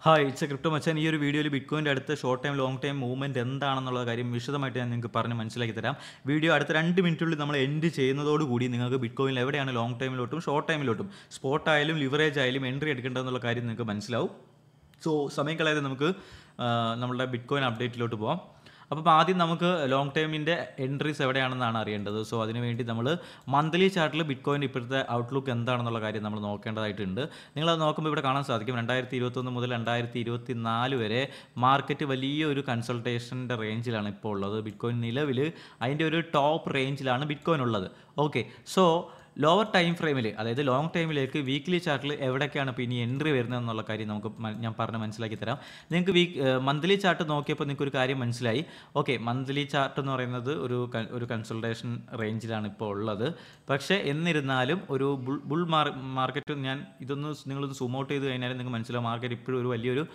Hi it's A crypto മച്ചാൻ. ഈ ഒരു വീഡിയോയിൽ ബിറ്റ്കോയിൻ്റെ അടുത്ത short time long time movement എന്താണെന്നുള്ള കാര്യം വിശദമായിട്ട് ഞാൻ നിങ്ങൾക്ക് പറഞ്ഞ് മനസ്സിലാക്കി തരാം. വീഡിയോ അടുത്ത 2 മിനിറ്റുള്ളിൽ നമ്മൾ എൻഡ് ചെയ്യുന്നതോടുകൂടി നിങ്ങൾക്ക് ബിറ്റ്കോയിനിൽ എവിടെയാണ് ലോങ് ടൈമിലോട്ടും ഷോർട്ട് ടൈമിലോട്ടും സ്പോട്ട് ആയാലും ലിവറേജ് ആയാലും എൻട്രി എടുക്കേണ്ടതെന്നുള്ള കാര്യം നിങ്ങൾക്ക് മനസ്സിലാവും. സോ സമയം കളയാതെ നമുക്ക് നമ്മളുടെ ബിറ്റ്കോയിൻ അപ്ഡേറ്റിലോട്ട് പോകാം. അപ്പോൾ ആദ്യം നമുക്ക് ലോങ് ടൈമിൻ്റെ എൻട്രീസ് എവിടെയാണെന്നാണ് അറിയേണ്ടത്. സോ അതിനുവേണ്ടി നമ്മൾ മന്ത്ലി ചാർട്ടിൽ ബിറ്റ്കോയിൻ ഇപ്പോഴത്തെ ഔട്ട്ലുക്ക് എന്താണെന്നുള്ള കാര്യം നമ്മൾ നോക്കേണ്ടതായിട്ടുണ്ട്. നിങ്ങളത് നോക്കുമ്പോൾ ഇവിടെ കാണാൻ സാധിക്കും 2021 മുതൽ 2024 വരെ മാർക്കറ്റ് വലിയൊരു കൺസൾട്ടേഷൻ്റെ റേഞ്ചിലാണ് ഇപ്പോൾ ഉള്ളത്. ബിറ്റ്കോയിൻ നിലവിൽ അതിൻ്റെ ഒരു ടോപ്പ് റേഞ്ചിലാണ് ബിറ്റ്കോയിൻ ഉള്ളത്. ഓക്കെ, സോ ലോവർ ടൈം ഫ്രെയിമിൽ, അതായത് ലോങ് ടൈമിലേക്ക് വീക്ക്ലി ചാർട്ടിൽ എവിടേക്കാണ് ഇപ്പോൾ ഇനി എൻട്രി വരുന്നത് എന്നുള്ള കാര്യം നമുക്ക് ഞാൻ പറഞ്ഞ് മനസ്സിലാക്കി തരാം. നിങ്ങൾക്ക് മന്ത്ലി ചാർട്ട് നോക്കിയപ്പോൾ നിങ്ങൾക്ക് ഒരു കാര്യം മനസ്സിലായി. ഓക്കെ, മന്ത്ലി ചാർട്ട് എന്ന് പറയുന്നത് ഒരു കൺസൾട്ടേഷൻ റേഞ്ചിലാണ് ഇപ്പോൾ ഉള്ളത്. പക്ഷേ എന്നിരുന്നാലും ഒരു ബുൾ മാർക്കറ്റ് നിങ്ങളൊന്ന് സൂം ഔട്ട് ചെയ്ത് കഴിഞ്ഞാൽ നിങ്ങൾക്ക് മനസ്സിലാവും മാർക്കറ്റ് ഇപ്പോഴും ഒരു വലിയൊരു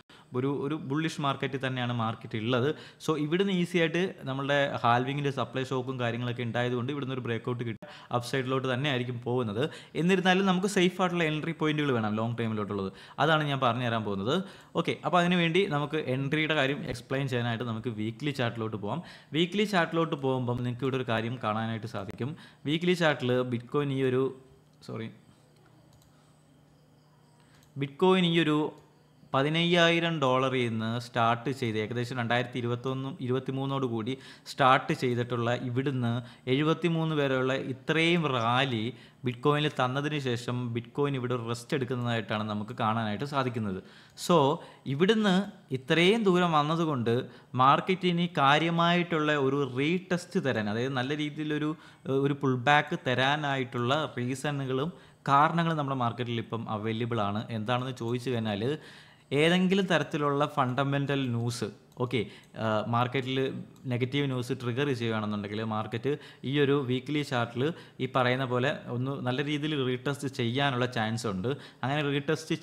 ഒരു ബുള്ളിഷ് മാർക്കറ്റ് തന്നെയാണ് മാർക്കറ്റ് ഉള്ളത്. സോ ഇവിടുന്ന് ഈസി ആയിട്ട് നമ്മളുടെ ഹാൽവിങ്ങിൻ്റെ സപ്ലൈ ഷോക്കും കാര്യങ്ങളൊക്കെ ഉണ്ടായതുകൊണ്ട് ഇവിടുന്ന് ഒരു ബ്രേക്കൗട്ട് കിട്ടും, അപ്പ് സൈഡിലോട്ട് തന്നെ ആയിരിക്കും പോകുന്നത്. എന്നിരുന്നാലും നമുക്ക് സേഫ് ആയിട്ടുള്ള എൻട്രി പോയിന്റുകൾ വേണം ലോങ് ടൈമിലോട്ടുള്ളത്. അതാണ് ഞാൻ പറഞ്ഞു തരാൻ പോകുന്നത്. ഓക്കെ, അപ്പോൾ അതിനുവേണ്ടി നമുക്ക് എൻട്രിയുടെ കാര്യം എക്സ്പ്ലെയിൻ ചെയ്യാനായിട്ട് നമുക്ക് വീക്ക്ലി ചാർട്ടിലോട്ട് പോകാം. വീക്ക്ലി ചാർട്ടിലോട്ട് പോകുമ്പം നിങ്ങൾക്ക് ഇവിടെ ഒരു കാര്യം കാണാനായിട്ട് സാധിക്കും. വീക്ക്ലി ചാർട്ടിൽ ബിറ്റ്കോയിൻ ഈ ഒരു $15,000 നിന്ന് സ്റ്റാർട്ട് ചെയ്ത് ഏകദേശം 2023 കൂടി സ്റ്റാർട്ട് ചെയ്തിട്ടുള്ള ഇവിടുന്ന് 73 വരെയുള്ള ഇത്രയും റാലി ബിറ്റ്കോയിനിൽ തന്നതിന് ശേഷം ബിറ്റ്കോയിൻ ഇവിടെ റെസ്റ്റ് എടുക്കുന്നതായിട്ടാണ് നമുക്ക് കാണാനായിട്ട് സാധിക്കുന്നത്. സോ ഇവിടുന്ന് ഇത്രയും ദൂരം വന്നതുകൊണ്ട് മാർക്കറ്റിന് കാര്യമായിട്ടുള്ള ഒരു റീടെസ്റ്റ് തരാൻ, അതായത് നല്ല രീതിയിലൊരു പുൾ ബാക്ക് തരാനായിട്ടുള്ള റീസണുകളും കാരണങ്ങളും നമ്മുടെ മാർക്കറ്റിൽ ഇപ്പം അവൈലബിൾ ആണ്. എന്താണെന്ന് ചോദിച്ചു കഴിഞ്ഞാൽ ഏതെങ്കിലും തരത്തിലുള്ള ഫണ്ടമെൻ്റൽ ന്യൂസ്, ഓക്കെ, മാർക്കറ്റിൽ നെഗറ്റീവ് ന്യൂസ് ട്രിഗർ ചെയ്യുകയാണെന്നുണ്ടെങ്കിൽ മാർക്കറ്റ് ഈ ഒരു വീക്ക്ലി ചാർട്ടിൽ ഈ പറയുന്ന പോലെ ഒന്ന് നല്ല രീതിയിൽ റീടെസ്റ്റ് ചെയ്യാനുള്ള ചാൻസ് ഉണ്ട്. അങ്ങനെ റീടെസ്റ്റ്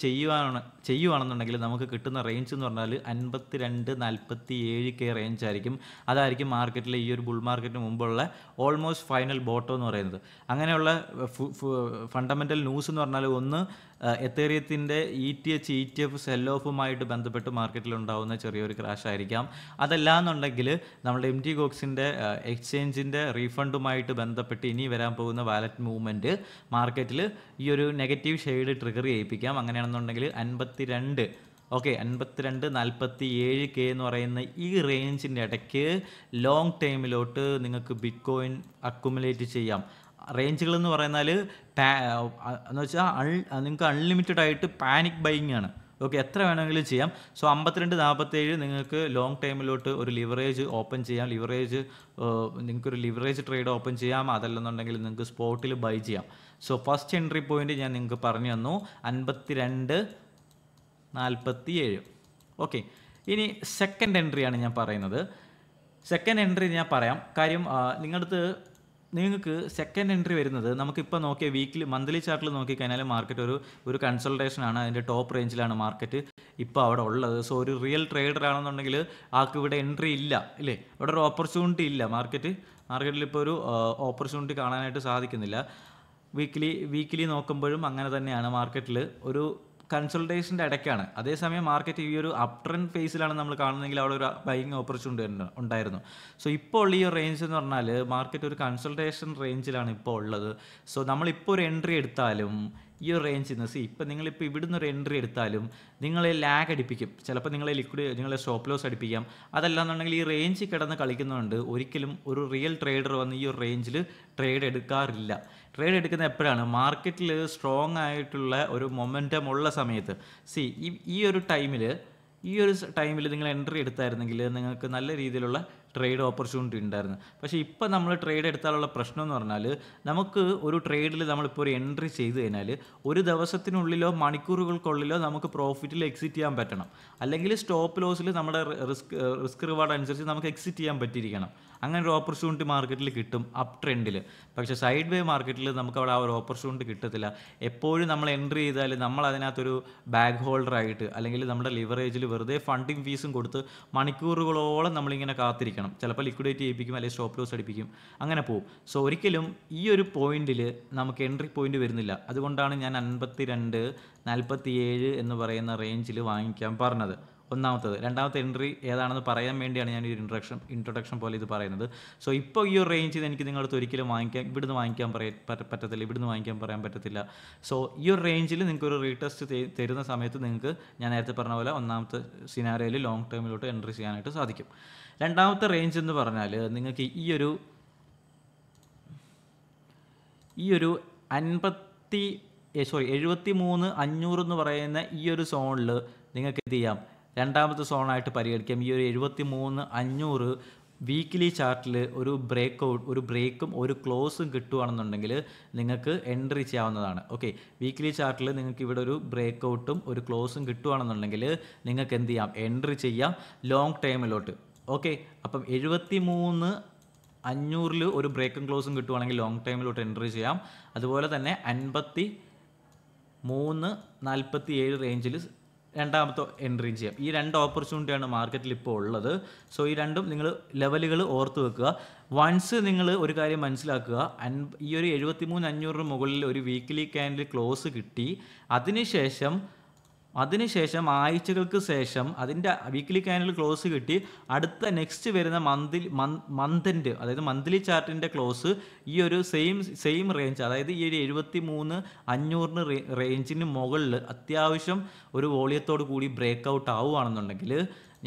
ചെയ്യുകയാണെന്നുണ്ടെങ്കിൽ നമുക്ക് കിട്ടുന്ന റേഞ്ച് എന്ന് പറഞ്ഞാൽ 52-47K റേഞ്ച് ആയിരിക്കും. അതായിരിക്കും മാർക്കറ്റിലെ ഈ ഒരു ബുൾ മാർക്കറ്റിന് മുമ്പുള്ള ഓൾമോസ്റ്റ് ഫൈനൽ ബോട്ടം എന്ന് പറയുന്നത്. അങ്ങനെയുള്ള ഫണ്ടമെൻ്റൽ ന്യൂസ് എന്ന് പറഞ്ഞാൽ ഒന്ന് എത്തേറിയത്തിൻ്റെ ETF സെൽ ഓഫുമായിട്ട് ബന്ധപ്പെട്ട് മാർക്കറ്റിലുണ്ടാകുന്ന ചെറിയൊരു ക്രാഷ് ആയിരിക്കും. അതല്ലാന്നുണ്ടെങ്കിൽ നമ്മുടെ MTGOXൻ്റെ എക്സ്ചേഞ്ചിൻ്റെ റീഫണ്ടുമായിട്ട് ബന്ധപ്പെട്ട് ഇനി വരാൻ പോകുന്ന വാലറ്റ് മൂവ്മെൻറ്റ് മാർക്കറ്റിൽ ഈ ഒരു നെഗറ്റീവ് ഷെയ്ഡ് ട്രിഗർ ചെയ്യിപ്പിക്കാം. അങ്ങനെയാണെന്നുണ്ടെങ്കിൽ 52-47K എന്ന് പറയുന്ന ഈ റേഞ്ചിൻ്റെ ഇടയ്ക്ക് ലോങ് ടൈമിലോട്ട് നിങ്ങൾക്ക് ബിറ്റ്കോയിൻ അക്കുമുലേറ്റ് ചെയ്യാം. റേഞ്ചുകൾ എന്ന് പറയുന്നാൽ എന്ന് വെച്ചാൽ നിങ്ങൾക്ക് അൺലിമിറ്റഡ് ആയിട്ട് പാനിക് ബൈയിങ് ആണ്. ഓക്കെ, എത്ര വേണമെങ്കിലും ചെയ്യാം. സോ 52-47 നിങ്ങൾക്ക് ലോങ് ടൈമിലോട്ട് ഒരു ലിവറേജ് ഓപ്പൺ ചെയ്യാം. നിങ്ങൾക്കൊരു ലിവറേജ് ട്രേഡ് ഓപ്പൺ ചെയ്യാം. അതല്ലെന്നുണ്ടെങ്കിൽ നിങ്ങൾക്ക് സ്പോട്ടിൽ ബൈ ചെയ്യാം. സോ ഫസ്റ്റ് എൻട്രി പോയിന്റ് ഞാൻ നിങ്ങൾക്ക് പറഞ്ഞു തന്നു 52-47. ഓക്കെ, ഇനി സെക്കൻഡ് എൻട്രിയാണ് ഞാൻ പറയുന്നത്. സെക്കൻഡ് എൻട്രി ഞാൻ പറയാം. കാര്യം നിങ്ങൾക്ക് സെക്കൻഡ് എൻട്രി വരുന്നത് നമുക്കിപ്പോൾ നോക്കിയ മന്ത്ലി ചാർട്ടിൽ നോക്കിക്കഴിഞ്ഞാൽ മാർക്കറ്റ് ഒരു കൺസൾട്ടേഷനാണ്. അതിൻ്റെ ടോപ്പ് റേഞ്ചിലാണ് മാർക്കറ്റ് ഇപ്പോൾ അവിടെ ഉള്ളത്. സോ ഒരു റിയൽ ട്രേഡർ ആണെന്നുണ്ടെങ്കിൽ ആൾക്ക് ഇവിടെ എൻട്രി ഇല്ല, ഇല്ലേ? ഇവിടെ ഒരു ഓപ്പർച്യൂണിറ്റി ഇല്ല. മാർക്കറ്റിൽ ഇപ്പോൾ ഒരു ഓപ്പർച്യൂണിറ്റി കാണാനായിട്ട് സാധിക്കുന്നില്ല. വീക്കിലി നോക്കുമ്പോഴും അങ്ങനെ തന്നെയാണ്. മാർക്കറ്റിൽ ഒരു കൺസൾട്ടേഷൻ്റെ ഇടയ്ക്കാണ്. അതേസമയം മാർക്കറ്റ് ഈ ഒരു അപ് ട്രെൻഡ് ഫേസിലാണ് നമ്മൾ കാണുന്നതെങ്കിൽ അവിടെ ഒരു ബൈയിങ് ഓപ്പർച്യൂണിറ്റി ഉണ്ടായിരുന്നു. സോ ഇപ്പോൾ ഈ ഒരു റേഞ്ച് എന്ന് പറഞ്ഞാൽ മാർക്കറ്റ് ഒരു കൺസൾട്ടേഷൻ റേഞ്ചിലാണ് ഇപ്പോൾ ഉള്ളത്. സോ നമ്മളിപ്പോൾ ഒരു എൻട്രി എടുത്താലും ഈ ഒരു റേഞ്ചിൽ നിന്ന് ഇപ്പം നിങ്ങളിപ്പോൾ ഇവിടുന്ന് ഒരു എൻട്രി എടുത്താലും നിങ്ങളെ ലാഗ് അടിപ്പിക്കും. ചിലപ്പോൾ നിങ്ങളെ സ്റ്റോപ്പ് ലോസ് അടിപ്പിക്കാം. അതല്ലാന്നുണ്ടെങ്കിൽ ഈ റേഞ്ചിൽ കിടന്ന് കളിക്കുന്നതുകൊണ്ട് ഒരിക്കലും ഒരു റിയൽ ട്രേഡർ വന്ന് ഈ ഒരു റേഞ്ചിൽ ട്രേഡ് എടുക്കാറില്ല. ട്രേഡ് എടുക്കുന്ന എപ്പോഴാണ്? മാർക്കറ്റിൽ സ്ട്രോങ് ആയിട്ടുള്ള ഒരു മൊമെൻറ്റം ഉള്ള സമയത്ത്. ഈ ഒരു ടൈമിൽ നിങ്ങൾ എൻട്രി എടുത്തായിരുന്നെങ്കിൽ നിങ്ങൾക്ക് നല്ല രീതിയിലുള്ള ട്രേഡ് ഓപ്പർച്യൂണിറ്റി ഉണ്ടായിരുന്നു. പക്ഷേ ഇപ്പോൾ നമ്മൾ ട്രേഡ് എടുത്താലുള്ള പ്രശ്നം എന്ന് പറഞ്ഞാൽ നമുക്ക് ഒരു ട്രേഡിൽ നമ്മളിപ്പോൾ ഒരു എൻട്രി ചെയ്ത് കഴിഞ്ഞാൽ ഒരു ദിവസത്തിനുള്ളിലോ മണിക്കൂറുകൾക്കുള്ളിലോ നമുക്ക് പ്രോഫിറ്റിൽ എക്സിറ്റ് ചെയ്യാൻ പറ്റണം. അല്ലെങ്കിൽ സ്റ്റോപ്പ് ലോസിൽ നമ്മുടെ റിസ്ക് റിവാർഡ് അനുസരിച്ച് നമുക്ക് എക്സിറ്റ് ചെയ്യാൻ പറ്റിയിരിക്കണം. അങ്ങനെ ഒരു ഓപ്പർച്യൂണിറ്റി മാർക്കറ്റിൽ കിട്ടും അപ്പ് ട്രെൻഡിൽ. പക്ഷേ സൈഡ് വേ മാർക്കറ്റിൽ നമുക്ക് അവിടെ ആ ഒരു ഓപ്പർച്യൂണിറ്റി കിട്ടത്തില്ല. എപ്പോഴും നമ്മൾ എൻട്രി ചെയ്താൽ നമ്മൾ അതിനകത്തൊരു ബാഗ് ഹോൾഡർ ആയിട്ട് അല്ലെങ്കിൽ നമ്മുടെ ലിവറേജിൽ വെറുതെ ഫണ്ടിങ് ഫീസും കൊടുത്ത് മണിക്കൂറുകളോളം നമ്മളിങ്ങനെ കാത്തിരിക്കണം. ചെയ്യിപ്പിക്കണം. ചിലപ്പോൾ ലിക്വിഡേറ്റ് ചെയ്യിപ്പിക്കും, അല്ലെങ്കിൽ സ്റ്റോപ്പ് ലോസ് അടിപ്പിക്കും, അങ്ങനെ പോകും. സോ ഒരിക്കലും ഈ ഒരു പോയിന്റിൽ നമുക്ക് എൻട്രി പോയിന്റ് വരുന്നില്ല. അതുകൊണ്ടാണ് ഞാൻ 52, 47 എന്ന് പറയുന്ന റേഞ്ചിൽ വാങ്ങിക്കാൻ പറഞ്ഞത്. ഒന്നാമത്തത്. രണ്ടാമത്തെ എൻട്രി ഏതാണെന്ന് പറയാൻ വേണ്ടിയാണ് ഞാൻ ഈ ഇൻട്രൊഡക്ഷൻ പോലെ ഇത് പറയുന്നത്. സോ ഇപ്പോൾ ഈ ഒരു റേഞ്ചിൽ എനിക്ക് നിങ്ങളുടെ അടുത്ത് ഒരിക്കലും ഇവിടുന്ന് വാങ്ങിക്കാൻ പറ്റത്തില്ല, ഇവിടുന്ന് വാങ്ങിക്കാൻ പറയാൻ പറ്റത്തില്ല. സോ ഈ ഒരു റേഞ്ചിൽ നിങ്ങൾക്ക് ഒരു റീടെസ്റ്റ് തരുന്ന സമയത്ത് നിങ്ങൾക്ക് ഞാൻ നേരത്തെ പറഞ്ഞ പോലെ ഒന്നാമത്തെ സിനാരിയോയിൽ ലോങ് ടേമിലോട്ട് എൻട്രി ചെയ്യാനായിട്ട് സാധിക്കും. രണ്ടാമത്തെ റേഞ്ച് എന്ന് പറഞ്ഞാൽ നിങ്ങൾക്ക് ഈ ഒരു 73,500 എന്ന് പറയുന്ന ഈ ഒരു സോണിൽ നിങ്ങൾക്ക് എന്ത് ചെയ്യാം, രണ്ടാമത്തെ സോണായിട്ട് പരിഗണിക്കാം. ഈ ഒരു 73,500 വീക്ക്ലി ചാർട്ടിൽ ഒരു ബ്രേക്കും ഒരു ക്ലോസും കിട്ടുകയാണെന്നുണ്ടെങ്കിൽ നിങ്ങൾക്ക് എൻട്രി ചെയ്യാവുന്നതാണ്. ഓക്കെ, വീക്ക്ലി ചാർട്ടിൽ നിങ്ങൾക്ക് ഇവിടെ ഒരു ബ്രേക്കൗട്ടും ഒരു ക്ലോസും കിട്ടുകയാണെന്നുണ്ടെങ്കിൽ നിങ്ങൾക്ക് എന്ത് ചെയ്യാം, എൻട്രി ചെയ്യാം ലോങ് ടൈമിലോട്ട്. ഓക്കെ, അപ്പം 73,500 ഒരു ബ്രേക്കും ക്ലോസും കിട്ടുവാണെങ്കിൽ ലോങ് ടൈമിലോട്ട് എൻട്രി ചെയ്യാം. അതുപോലെ തന്നെ 53,47 റേഞ്ചിൽ രണ്ടാമത്തെ എൻട്രി ചെയ്യാം. ഈ രണ്ട് ഓപ്പർച്യൂണിറ്റിയാണ് മാർക്കറ്റിൽ ഇപ്പോൾ ഉള്ളത്. സോ ഈ രണ്ടും നിങ്ങൾ ലെവലുകൾ ഓർത്ത് വെക്കുക. വൺസ് നിങ്ങൾ ഒരു കാര്യം മനസ്സിലാക്കുക, ഈ ഒരു 73,500 മുകളിൽ ഒരു വീക്ക്ലി ക്യാൻഡിൽ ക്ലോസ് കിട്ടി, അതിനുശേഷം ആഴ്ചകൾക്ക് ശേഷം അതിൻ്റെ വീക്ക്ലി ക്യാൻഡിൽ ക്ലോസ് കിട്ടി, അടുത്ത നെക്സ്റ്റ് വരുന്ന മന്തിൻ്റെ അതായത് മന്ത്ലി ചാർട്ടിൻ്റെ ക്ലോസ് ഈ ഒരു സെയിം റേഞ്ച്, അതായത് ഈ ഒരു 73,500 റേഞ്ചിന് മുകളിൽ അത്യാവശ്യം ഒരു വോളിയത്തോട് കൂടി ബ്രേക്ക് ഔട്ട് ആവുകയാണെന്നുണ്ടെങ്കിൽ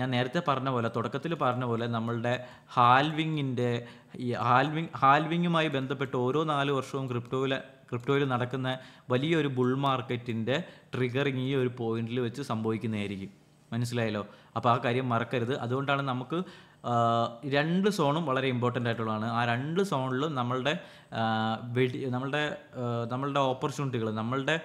ഞാൻ നേരത്തെ പറഞ്ഞ പോലെ, തുടക്കത്തിൽ പറഞ്ഞ പോലെ, നമ്മളുടെ ഹാൽവിങ്ങുമായി ബന്ധപ്പെട്ട് ഓരോ 4 വർഷവും ക്രിപ്റ്റോയിൽ നടക്കുന്ന വലിയൊരു ബുൾ മാർക്കറ്റിൻ്റെ ട്രിഗറിങ് ഈ ഒരു പോയിന്റിൽ വെച്ച് സംഭവിക്കുന്നതായിരിക്കും. മനസ്സിലായല്ലോ? അപ്പോൾ ആ കാര്യം മറക്കരുത്. അതുകൊണ്ടാണ് നമുക്ക് രണ്ട് സോണും വളരെ ഇമ്പോർട്ടൻ്റ് ആയിട്ടുള്ളതാണ്. ആ രണ്ട് സോണിലും നമ്മളുടെ ഓപ്പർച്യൂണിറ്റികൾ, നമ്മളുടെ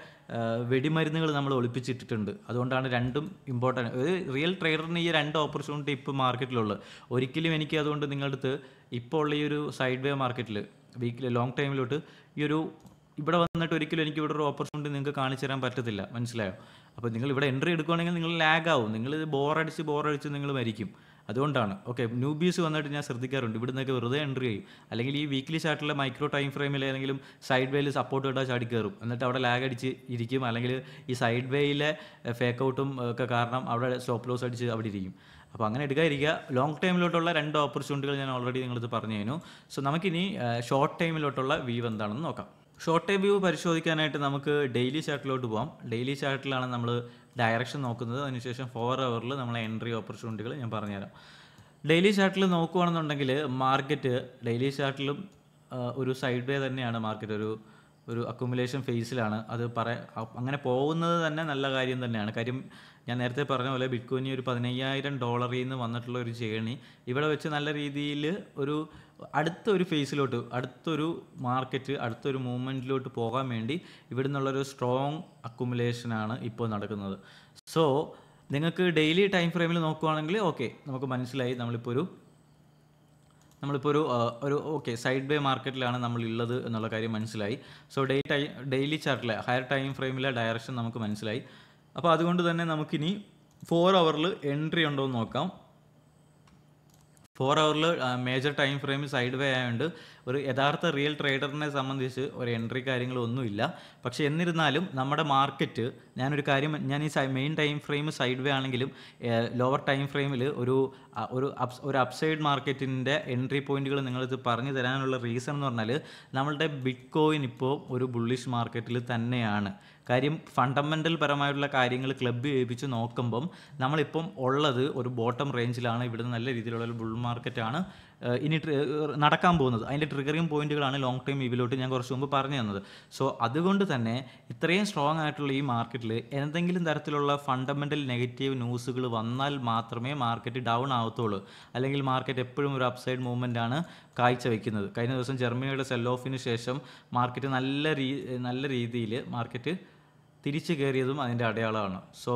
വെടിമരുന്നുകൾ നമ്മൾ ഒളിപ്പിച്ചിട്ടിട്ടുണ്ട്. അതുകൊണ്ടാണ് രണ്ടും ഇമ്പോർട്ടൻ്റ്. ഒരു റിയൽ ട്രേഡറിന് ഈ രണ്ട് ഓപ്പർച്യൂണിറ്റി ഇപ്പോൾ മാർക്കറ്റിലുള്ളത്. ഒരിക്കലും എനിക്ക് അതുകൊണ്ട് നിങ്ങളുടെ അടുത്ത് ഇപ്പോൾ ഉള്ള ഈ ഒരു സൈഡ് വേ മാർക്കറ്റിൽ വീക്കിലി ലോങ് ടൈമിലോട്ട് ഇവിടെ വന്നിട്ട് ഒരിക്കലും എനിക്ക് ഇവിടെ ഒരു ഓപ്പർച്യൂണിറ്റി നിങ്ങൾക്ക് കാണിച്ചു തരാൻ പറ്റത്തില്ല. മനസ്സിലായോ? അപ്പോൾ നിങ്ങൾ ഇവിടെ എൻട്രി എടുക്കുകയാണെങ്കിൽ നിങ്ങൾ ലാഗ് ആവും, നിങ്ങൾ ബോറടിച്ച് നിങ്ങൾ മരിക്കും. അതുകൊണ്ടാണ്. ഓക്കെ, ന്യൂബീസ് വന്നിട്ട് ഞാൻ ശ്രദ്ധിക്കാറുണ്ട്, ഇവിടെ നിന്നൊക്കെ വെറുതെ എൻട്രി ചെയ്യും, അല്ലെങ്കിൽ ഈ വീക്ക്ലി ചാർട്ടിലെ മൈക്രോ ടൈം ഫ്രെയിമിൽ ഏതെങ്കിലും സൈഡ് വേയിൽ സപ്പോർട്ട് ഇട്ടാൽ ചാടി കയറും, എന്നിട്ട് അവിടെ ലാഗ് അടിച്ച് ഇരിക്കും, അല്ലെങ്കിൽ ഈ സൈഡ് വേയിലെ ഫേക്ക് ഔട്ടും ഒക്കെ കാരണം അവിടെ സ്റ്റോപ്പ് ലോസ് അടിച്ച് അവിടെ ഇരിക്കും. അപ്പോൾ അങ്ങനെ എടുക്കാതിരിക്കുക. ലോങ് ടൈമിലോട്ടുള്ള രണ്ട് ഓപ്പർച്യൂണിറ്റികൾ ഞാൻ ഓൾറെഡി നിങ്ങളത് പറഞ്ഞു കഴിഞ്ഞു. സോ നമുക്കിനി ഷോർട്ട് ടൈമിലോട്ടുള്ള വ്യൂ എന്താണെന്ന് നോക്കാം. ഷോർട്ട് ടൈം വ്യൂ പരിശോധിക്കാനായിട്ട് നമുക്ക് ഡെയിലി ചാർട്ടിലോട്ട് പോകാം. ഡെയിലി ചാർട്ടിലാണ് നമ്മൾ ഡയറക്ഷൻ നോക്കുന്നത്. അതിനുശേഷം 4 ഹവറിൽ നമ്മളെ എൻട്രി ഓപ്പർച്യൂണിറ്റികൾ ഞാൻ പറഞ്ഞുതരാം. ഡെയിലി ചാർട്ടിൽ നോക്കുകയാണെന്നുണ്ടെങ്കിൽ മാർക്കറ്റ് ഡെയിലി ചാർട്ടിലും ഒരു സൈഡ് വേ തന്നെയാണ്. മാർക്കറ്റ് ഒരു അക്യുമുലേഷൻ ഫേസിലാണ്. അങ്ങനെ പോകുന്നത് തന്നെ നല്ല കാര്യം തന്നെയാണ്. കാര്യം ഞാൻ നേരത്തെ പറഞ്ഞ പോലെ ബിറ്റ്കോയിന് ഒരു $15,000 നിന്ന് വന്നിട്ടുള്ള ഒരു ജേണി ഇവിടെ വെച്ച് നല്ല രീതിയിൽ അടുത്തൊരു ഫേസിലോട്ട്, അടുത്തൊരു മൂവ്മെൻറ്റിലോട്ട് പോകാൻ വേണ്ടി ഇവിടെ നിന്നുള്ളൊരു സ്ട്രോങ് അക്യുമുലേഷനാണ് ഇപ്പോൾ നടക്കുന്നത്. സോ നിങ്ങൾക്ക് ഡെയിലി ടൈം ഫ്രെയിമിൽ നോക്കുകയാണെങ്കിൽ ഓക്കെ, നമുക്ക് മനസ്സിലായി നമ്മളിപ്പോൾ ഒരു ഓക്കെ സൈഡ് വേ മാർക്കറ്റിലാണ് നമ്മളുള്ളത് എന്നുള്ള കാര്യം മനസ്സിലായി. സോ ഡെയിലി ചാർട്ടിലെ ഹയർ ടൈം ഫ്രെയിമിലെ ഡയറക്ഷൻ നമുക്ക് മനസ്സിലായി. അപ്പോൾ അതുകൊണ്ട് തന്നെ നമുക്കിനി 4 ഹവറിൽ എൻട്രി ഉണ്ടോ എന്ന് നോക്കാം. 4 ഹവറിൽ മേജർ ടൈം ഫ്രെയിം സൈഡ് വേ ആയതുകൊണ്ട് ഒരു യഥാർത്ഥ റിയൽ ട്രേഡറിനെ സംബന്ധിച്ച് ഒരു എൻട്രി കാര്യങ്ങളൊന്നുമില്ല. പക്ഷേ എന്നിരുന്നാലും നമ്മുടെ മാർക്കറ്റ്, ഞാൻ ഈ മെയിൻ ടൈം ഫ്രെയിം സൈഡ് വേ ആണെങ്കിലും ലോവർ ടൈം ഫ്രെയിമിൽ ഒരു അപ്സൈഡ് മാർക്കറ്റിൻ്റെ എൻട്രി പോയിന്റുകൾ നിങ്ങളിത് പറഞ്ഞു തരാനുള്ള റീസൺ എന്ന് പറഞ്ഞാൽ നമ്മളുടെ ബിറ്റ്കോയിൻ ഇപ്പോൾ ഒരു ബുള്ളിഷ് മാർക്കറ്റിൽ തന്നെയാണ്. കാര്യം ഫണ്ടമെൻ്റൽ പരമായിട്ടുള്ള കാര്യങ്ങൾ ക്ലബ്ബ് ചെയ്യിപ്പിച്ച് നോക്കുമ്പം നമ്മളിപ്പം ഉള്ളത് ഒരു ബോട്ടം റേഞ്ചിലാണ്. ഇവിടുന്ന് നല്ല രീതിയിലുള്ള ഒരു ബുൾ മാർക്കറ്റാണ് ഇനി നടക്കാൻ പോകുന്നത്. അതിൻ്റെ ട്രിഗറിങ് പോയിന്റുകളാണ് ലോങ് ടൈം വ്യൂവിലോട്ട് ഞാൻ കുറച്ച് മുമ്പ് പറഞ്ഞു തന്നത്. സോ അതുകൊണ്ട് തന്നെ ഇത്രയും സ്ട്രോങ് ആയിട്ടുള്ള ഈ മാർക്കറ്റിൽ എന്തെങ്കിലും തരത്തിലുള്ള ഫണ്ടമെൻ്റൽ നെഗറ്റീവ് ന്യൂസുകൾ വന്നാൽ മാത്രമേ മാർക്കറ്റ് ഡൗൺ ആവത്തുള്ളൂ. അല്ലെങ്കിൽ മാർക്കറ്റ് എപ്പോഴും ഒരു അപ്സൈഡ് മൂവ്മെൻ്റ് ആണ് കാഴ്ചവെക്കുന്നത്. കഴിഞ്ഞ ദിവസം ജർമ്മനിയുടെ സെൽ ഓഫിന് ശേഷം മാർക്കറ്റ് നല്ല രീതിയിൽ മാർക്കറ്റ് തിരിച്ചു കയറിയതും അതിൻ്റെ അടയാളമാണ്. സോ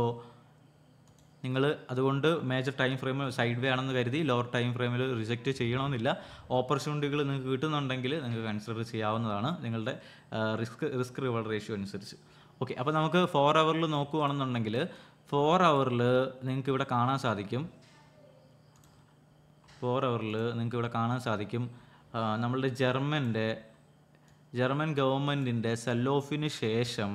നിങ്ങൾ അതുകൊണ്ട് മേജർ ടൈം ഫ്രെയിമിൽ സൈഡ് വേ ആണെന്ന് കരുതി ലോവർ ടൈം ഫ്രെയിമിൽ റിജക്റ്റ് ചെയ്യണമെന്നില്ല. ഓപ്പർച്യൂണിറ്റികൾ നിങ്ങൾക്ക് കിട്ടുന്നുണ്ടെങ്കിൽ നിങ്ങൾക്ക് കൺസിഡർ ചെയ്യാവുന്നതാണ് നിങ്ങളുടെ റിസ്ക് റിവാർഡ് റേഷ്യോ അനുസരിച്ച്. ഓക്കെ, അപ്പോൾ നമുക്ക് 4 ഹവറിൽ നോക്കുകയാണെന്നുണ്ടെങ്കിൽ 4 ഹവറിൽ നിങ്ങൾക്ക് ഇവിടെ കാണാൻ സാധിക്കും 4 ഹവറിൽ നിങ്ങൾക്ക് ഇവിടെ കാണാൻ സാധിക്കും നമ്മളുടെ ജർമ്മൻ ഗവൺമെൻറ്റിൻ്റെ സെൽ ഓഫിന് ശേഷം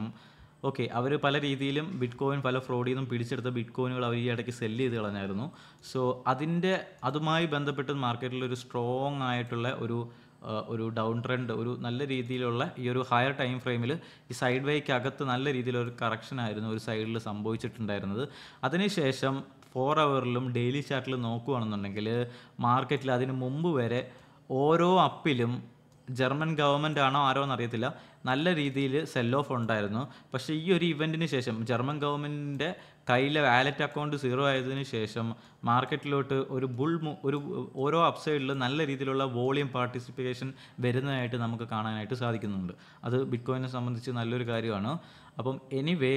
ഓക്കെ അവർ പല രീതിയിലും ബിറ്റ് കോയിൻ പല ഫ്രോഡിൽ നിന്നും പിടിച്ചെടുത്ത ബിറ്റ് കോയിനുകൾ അവർ ഈ ഇടയ്ക്ക് സെല്ല് ചെയ്ത് കളഞ്ഞായിരുന്നു. സോ അതുമായി ബന്ധപ്പെട്ട് മാർക്കറ്റിൽ ഒരു സ്ട്രോങ് ആയിട്ടുള്ള ഒരു ഡൗൺ ട്രെൻഡ്, ഒരു നല്ല രീതിയിലുള്ള ഈ ഒരു ഹയർ ടൈം ഫ്രെയിമിൽ ഈ സൈഡ് വേക്ക് അകത്ത് നല്ല രീതിയിലൊരു കറക്ഷൻ ആയിരുന്നു ഒരു സൈഡിൽ സംഭവിച്ചിട്ടുണ്ടായിരുന്നത്. അതിനുശേഷം 4 ഹവറിലും ഡെയിലി ചാർട്ടിൽ നോക്കുകയാണെന്നുണ്ടെങ്കിൽ മാർക്കറ്റിൽ അതിന് മുമ്പ് വരെ ഓരോ അപ്പിലും ജർമ്മൻ ഗവൺമെൻറ് ആണോ ആരോ എന്നറിയത്തില്ല, നല്ല രീതിയിൽ സെൽ ഓഫ് ഉണ്ടായിരുന്നു. പക്ഷേ ഈ ഒരു ഇവൻറ്റിന് ശേഷം ജർമ്മൻ ഗവൺമെൻറ്റിൻ്റെ കയ്യിലെ വാലറ്റ് അക്കൗണ്ട് സീറോ ആയതിനു ശേഷം മാർക്കറ്റിലോട്ട് ഒരു ഓരോ അപ്സൈഡിലും നല്ല രീതിയിലുള്ള വോളിയം പാർട്ടിസിപ്പേഷൻ വരുന്നതായിട്ട് നമുക്ക് കാണാനായിട്ട് സാധിക്കുന്നുണ്ട്. അത് ബിറ്റ് കോയിനെ സംബന്ധിച്ച് നല്ലൊരു കാര്യമാണ്. അപ്പം എനിവേ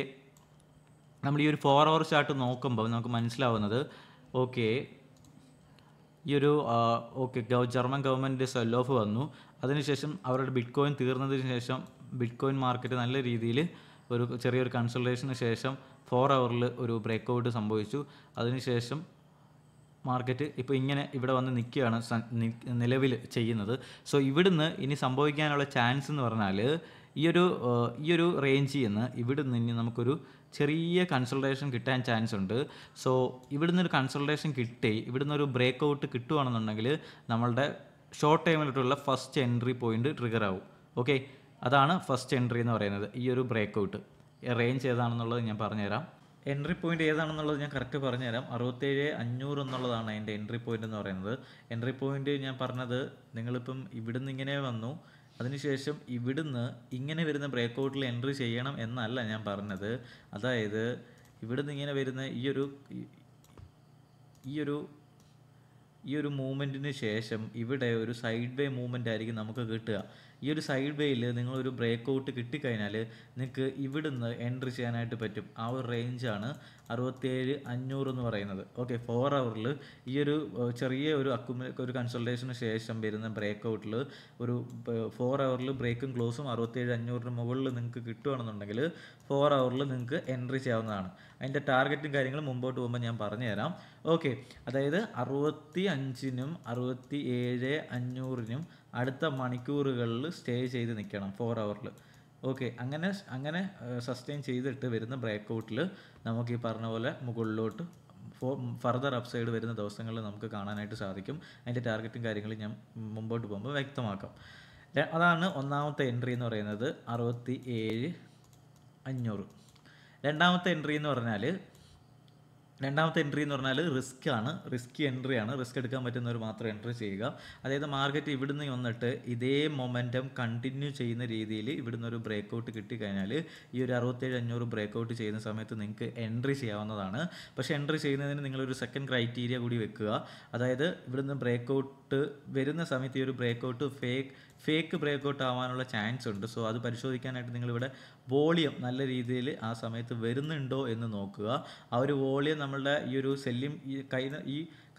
നമ്മൾ ഈ ഒരു 4 ഹവർ ചാർട്ട് നോക്കുമ്പോൾ നമുക്ക് മനസ്സിലാവുന്നത് ഓക്കെ ഈ ഒരു ജർമ്മൻ ഗവൺമെൻറ് സെൽ ഓഫ് വന്നു. അതിനുശേഷം അവരുടെ ബിറ്റ് കോയിൻ തീർന്നതിന് ശേഷം ബിറ്റ് കോയിൻ മാർക്കറ്റ് നല്ല രീതിയിൽ ഒരു ചെറിയൊരു കൺസൾട്ടേഷന് ശേഷം 4 ഹവറിൽ ഒരു ബ്രേക്ക് ഔട്ട് സംഭവിച്ചു. അതിനുശേഷം മാർക്കറ്റ് ഇപ്പോൾ ഇങ്ങനെ ഇവിടെ വന്ന് നിൽക്കുകയാണ് നിലവിൽ ചെയ്യുന്നത്. സോ ഇവിടുന്ന് ഇനി സംഭവിക്കാനുള്ള ചാൻസ് എന്ന് പറഞ്ഞാൽ ഈ ഒരു റേഞ്ചിൽ നിന്ന് ഇവിടുന്ന് ഇനി നമുക്കൊരു ചെറിയ കൺസൾട്ടേഷൻ കിട്ടാൻ ചാൻസ് ഉണ്ട്. സോ ഇവിടുന്ന് ഒരു കൺസൾട്ടേഷൻ കിട്ടി ഇവിടുന്ന് ഒരു ബ്രേക്ക് ഔട്ട് കിട്ടുകയാണെന്നുണ്ടെങ്കിൽ നമ്മളുടെ ഷോർട്ട് ടൈമിലിട്ടുള്ള ഫസ്റ്റ് എൻട്രി പോയിന്റ് ട്രിഗർ ആവും. ഓക്കെ, അതാണ് ഫസ്റ്റ് എൻട്രി എന്ന് പറയുന്നത്. ഈ ഒരു ബ്രേക്ക് ഔട്ട് റേഞ്ച് ഏതാണെന്നുള്ളത് ഞാൻ പറഞ്ഞുതരാം. എൻട്രി പോയിന്റ് ഏതാണെന്നുള്ളത് ഞാൻ കറക്റ്റ് പറഞ്ഞുതരാം. 67,500 എന്നുള്ളതാണ് അതിൻ്റെ എൻട്രി പോയിന്റ് എന്ന് പറയുന്നത്. എൻട്രി പോയിന്റ് ഞാൻ പറഞ്ഞത് നിങ്ങളിപ്പം ഇവിടുന്ന് ഇങ്ങനെ വന്നു, അതിനുശേഷം ഇവിടുന്ന് ഇങ്ങനെ വരുന്ന ബ്രേക്ക് ഔട്ടിൽ എൻട്രി ചെയ്യണം എന്നല്ല ഞാൻ പറഞ്ഞത്. അതായത് ഇവിടുന്ന് ഇങ്ങനെ വരുന്ന ഈ ഒരു മൂവ്മെൻറ്റിന് ശേഷം ഇവിടെ ഒരു സൈഡ് വേ മൂവ്മെൻ്റ് ആയിരിക്കും നമുക്ക് കിട്ടുക. ഈ ഒരു സൈഡ് വേയിൽ നിങ്ങളൊരു ബ്രേക്ക് ഔട്ട് കിട്ടിക്കഴിഞ്ഞാൽ നിങ്ങൾക്ക് ഇവിടുന്ന് എൻട്രി ചെയ്യാനായിട്ട് പറ്റും. ആ ഒരു റേഞ്ചാണ് 67,500 എന്ന് പറയുന്നത്. ഓക്കെ, 4 ഹവറിൽ ഈ ഒരു ചെറിയ ഒരു കൺസൾട്ടേഷന് ശേഷം വരുന്ന ബ്രേക്ക് ഔട്ടിൽ ഒരു 4 ഹവറിൽ ബ്രേക്കും ക്ലോസും 67,500 മുകളിൽ നിങ്ങൾക്ക് കിട്ടുകയാണെന്നുണ്ടെങ്കിൽ 4 ഹവറിൽ നിങ്ങൾക്ക് എൻട്രി ചെയ്യാവുന്നതാണ്. അതിൻ്റെ ടാർഗറ്റും കാര്യങ്ങളും മുമ്പോട്ട് പോകുമ്പോൾ ഞാൻ പറഞ്ഞുതരാം. ഓക്കെ, അതായത് 65-നും 67,500-നും അടുത്ത മണിക്കൂറുകളിൽ സ്റ്റേ ചെയ്ത് നിൽക്കണം 4 ഹവറിൽ. ഓക്കെ, അങ്ങനെ സസ്റ്റെയിൻ ചെയ്തിട്ട് വരുന്ന ബ്രേക്ക് ഔട്ടിൽ നമുക്ക് ഈ പറഞ്ഞ പോലെ മുകളിലോട്ട് ഫർദർ അപ്സൈഡ് വരുന്ന ദിവസങ്ങളിൽ നമുക്ക് കാണാനായിട്ട് സാധിക്കും. അതിൻ്റെ ടാർഗറ്റും കാര്യങ്ങളും ഞാൻ മുമ്പോട്ട് പോകുമ്പോൾ വ്യക്തമാക്കാം. അതാണ് ഒന്നാമത്തെ എൻട്രി എന്ന് പറയുന്നത് 67,500. രണ്ടാമത്തെ എൻട്രി എന്ന് പറഞ്ഞാൽ റിസ്കി എൻട്രിയാണ്. റിസ്ക് എടുക്കാൻ പറ്റുന്നവർ മാത്രം എൻട്രി ചെയ്യുക. അതായത് മാർക്കറ്റ് ഇവിടുന്ന് വന്നിട്ട് ഇതേ മൊമെൻറ്റം കണ്ടിന്യൂ ചെയ്യുന്ന രീതിയിൽ ഇവിടുന്ന് ഒരു ബ്രേക്ക് ഔട്ട് കിട്ടിക്കഴിഞ്ഞാൽ ഈ ഒരു 67,500 ബ്രേക്ക് ഔട്ട് ചെയ്യുന്ന സമയത്ത് നിങ്ങൾക്ക് എൻട്രി ചെയ്യാവുന്നതാണ്. പക്ഷേ എൻട്രി ചെയ്യുന്നതിന് നിങ്ങളൊരു സെക്കൻഡ് ക്രൈറ്റീരിയ കൂടി വെക്കുക. അതായത് ഇവിടുന്ന് ബ്രേക്ക് ഔട്ട് വരുന്ന സമയത്ത് ഈ ഒരു break out fake break out ആവാനുള്ള ചാൻസ് ഉണ്ട്. സോ അത് പരിശോധിക്കാനായിട്ട് നിങ്ങളിവിടെ വോളിയം നല്ല രീതിയിൽ ആ സമയത്ത് വരുന്നുണ്ടോ എന്ന് നോക്കുക. ആ ഒരു വോളിയം നമ്മളുടെ ഈ ഒരു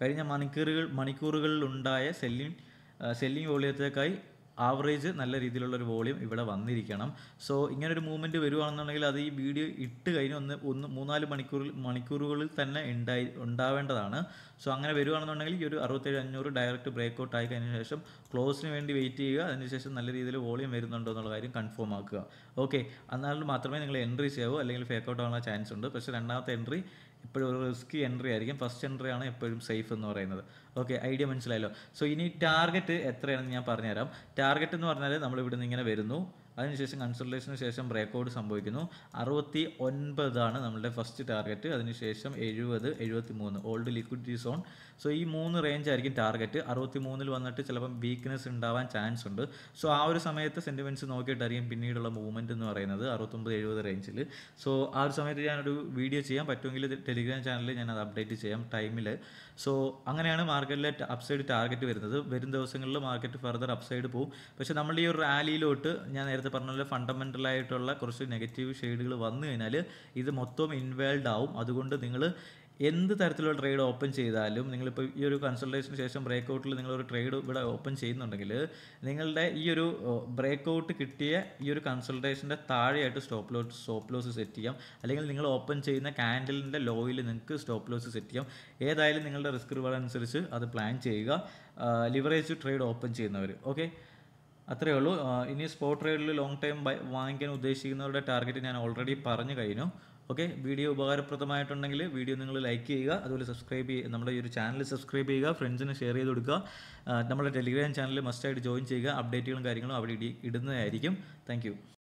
കഴിഞ്ഞ മണിക്കൂറുകളിലുണ്ടായ സെല്ലിംഗ് വോളിയത്തേക്കായി ആവറേജ് നല്ല രീതിയിലുള്ളൊരു വോളിയം ഇവിടെ വന്നിരിക്കണം. സോ ഇങ്ങനൊരു മൂവ്മെൻറ്റ് വരുവാണെന്നുണ്ടെങ്കിൽ അത് ഈ വീഡിയോ ഇട്ട് കഴിഞ്ഞ് 3-4 മണിക്കൂറുകളിൽ തന്നെ ഉണ്ടാവേണ്ടതാണ്. സോ അങ്ങനെ വരുവാണെന്നുണ്ടെങ്കിൽ ഈ ഒരു 67,500 ഡയറക്റ്റ് ബ്രേക്ക് ഔട്ട് ആയി കഴിഞ്ഞ ശേഷം ക്ലോസിന് വേണ്ടി വെയിറ്റ് ചെയ്യുക. അതിനുശേഷം നല്ല രീതിയിൽ വോളിയം വരുന്നുണ്ടോ എന്നുള്ള കാര്യം കൺഫേം ആക്കുക. ഓക്കെ, എന്നാൽ മാത്രമേ നിങ്ങൾ എൻട്രി ചെയ്യാവൂ, അല്ലെങ്കിൽ ഫേക്ക് ഔട്ട് ആവാനുള്ള ചാൻസ് ഉണ്ട്. പക്ഷേ രണ്ടാമത്തെ എൻട്രി എപ്പോഴും ഒരു റിസ്കി എൻട്രി ആയിരിക്കും. ഫസ്റ്റ് എൻട്രി ആണ് എപ്പോഴും സേഫ് എന്ന് പറയുന്നത്. ഓക്കെ, ഐഡിയ മനസ്സിലായല്ലോ. സോ ഇനി ടാർഗറ്റ് എത്രയാണെന്ന് ഞാൻ പറഞ്ഞുതരാം. ടാർഗറ്റ് എന്ന് പറഞ്ഞാൽ നമ്മൾ ഇവിടെ നിന്ന് ഇങ്ങനെ വരുന്നു, അതിനുശേഷം കൺസൾട്ടേഷന് ശേഷം ബ്രേക്ക് ഔട്ട് സംഭവിക്കുന്നു. 69 നമ്മളുടെ ഫസ്റ്റ് ടാർഗറ്റ്. അതിനുശേഷം 70, 73 ഓൾഡ് ലിക്വിഡിറ്റി സോൺ. സോ ഈ 3 റേഞ്ച് ആയിരിക്കും ടാർഗറ്റ്. 63 വന്നിട്ട് ചിലപ്പം വീക്ക്നെസ് ഉണ്ടാവാൻ ചാൻസ് ഉണ്ട്. സോ ആ ഒരു സമയത്ത് സെൻറ്റിമെൻറ്റ്സ് നോക്കിയിട്ടായിരിക്കും പിന്നീടുള്ള മൂവ്മെൻറ്റ് എന്ന് പറയുന്നത് 69-70 റേഞ്ചിൽ. സോ ആ ഒരു സമയത്ത് ഞാനൊരു വീഡിയോ ചെയ്യാം, പറ്റുമെങ്കിൽ ടെലിഗ്രാം ചാനലിൽ ഞാനത് അപ്ഡേറ്റ് ചെയ്യാം ടൈമിൽ. സോ അങ്ങനെയാണ് മാർക്കറ്റിലെ അപ്സൈഡ് ടാർഗറ്റ് വരുന്നത്. വരും ദിവസങ്ങളിൽ മാർക്കറ്റ് ഫർദർ അപ്സൈഡ് പോകും. പക്ഷേ നമ്മൾ ഈ ഒരു റാലിയിലോട്ട് ഞാൻ നേരത്തെ പറഞ്ഞ പോലെ ഫണ്ടമെൻ്റലായിട്ടുള്ള കുറച്ച് നെഗറ്റീവ് ഷെയ്ഡുകൾ വന്നു കഴിഞ്ഞാൽ ഇത് മൊത്തം ഇൻവാൽവ് ആവും. അതുകൊണ്ട് നിങ്ങൾ എന്ത് തരത്തിലുള്ള ട്രേഡ് ഓപ്പൺ ചെയ്താലും നിങ്ങളിപ്പോൾ ഈ ഒരു കൺസൾട്ടേഷന് ശേഷം ബ്രേക്ക് നിങ്ങളൊരു ട്രേഡ് ഇവിടെ ഓപ്പൺ ചെയ്യുന്നുണ്ടെങ്കിൽ നിങ്ങളുടെ ഈ ഒരു ബ്രേക്ക് ഔട്ട് കിട്ടിയ ഈ ഒരു കൺസൾട്ടേഷൻ്റെ താഴെയായിട്ട് സ്റ്റോപ്പ് ലോസ് സെറ്റ് ചെയ്യാം. അല്ലെങ്കിൽ നിങ്ങൾ ഓപ്പൺ ചെയ്യുന്ന ക്യാൻഡലിൻ്റെ ലോയിൽ നിങ്ങൾക്ക് സ്റ്റോപ്പ് ലോസ് സെറ്റ് ചെയ്യാം. ഏതായാലും നിങ്ങളുടെ റിസ്ക് റിവാർഡ് അനുസരിച്ച് അത് പ്ലാൻ ചെയ്യുക, ലിവറേജ് ട്രേഡ് ഓപ്പൺ ചെയ്യുന്നവർ. ഓക്കെ, അത്രയേ ഉള്ളൂ. ഇനി സ്പോട്ട് ട്രേഡിൽ ലോങ് ടൈം വാങ്ങിക്കാൻ ഉദ്ദേശിക്കുന്നവരുടെ ടാർഗറ്റ് ഞാൻ ഓൾറെഡി പറഞ്ഞു കഴിഞ്ഞു. ഓക്കെ, വീഡിയോ ഉപകാരപ്രദമായിട്ടുണ്ടെങ്കിൽ വീഡിയോ നിങ്ങൾ ലൈക്ക് ചെയ്യുക, അതുപോലെ നമ്മുടെ ഈ ഒരു ചാനൽ സബ്സ്ക്രൈബ് ചെയ്യുക, ഫ്രണ്ട്സിന് ഷെയർ ചെയ്ത് കൊടുക്കുക. നമ്മുടെ ടെലിഗ്രാം ചാനൽ മസ്റ്റായിട്ട് ജോയിൻ ചെയ്യുക. അപ്ഡേറ്റുകളും കാര്യങ്ങളും അവിടെ ഇടുന്നതായിരിക്കും. താങ്ക്